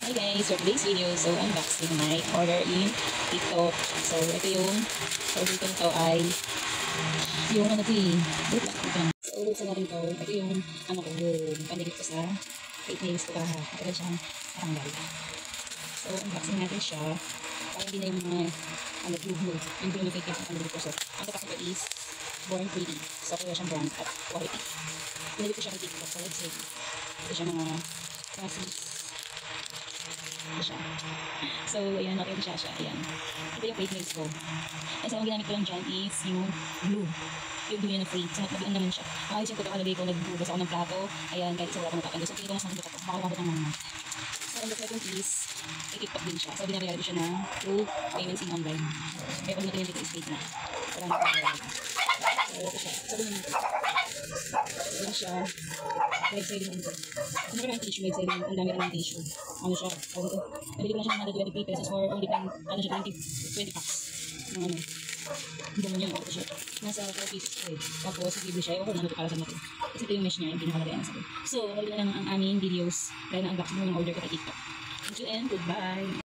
Hi guys, for today's video, so unboxing my order in TikTok. So ito yung order ko nito ay yung ano ito eh. Wait lang, wait lang. So order sa natin ito. Ito yung ano ko, yung pandikit ko sa fake nails ko para matagal siyang tanggal. So unboxing natin siya. Para hindi na yung mga ano, glue. Yung glue na fake nails na pandikit ko. So ang tatak nito is Born Pretty. So kaya siyang brand at quality. Pinili ko siya ng TikTok sa website. Ito siya mga classes. Siya. So, ayan, okay na siya. Ayan. Ito yung fake nails ko. So, ang ginamit ko lang dyan is yung glue. Yung glue na free. So, nagbian naman siya. Ayos yung pagkakalagay ko, nagbugas ako ng plato. Ayan, kahit isa wala ko natatanggal. So, pili ko mas nagbukas ako. Baka umabot ng mga. So, ang second is, i-tiktok din siya. So, binabayad ko siya na through payments in online. Kaya pag natin dito is paid na. Wala na pagkakalagay. So, ito siya. So, ganyan ito. Ito siya. Red selling din ito. Kung meron ng tissue, red selling, ang dami ng tissue. Ano siya? So, ito. Nabili ko na siya ng 123 pesos for only 10, ano siya, 20 packs. Ng ano. Hindi mo niya, ito siya. Nasa 4 pieces ko eh. Tapos, libre siya. Ewan ko na ano ito para sa natin. Kasi ito yung mesh niya, yung pinakalagay na sa akin. So, nabili na lang ang aming videos dahil na-unbox mo yung order ko sa TikTok. Thank you and goodbye!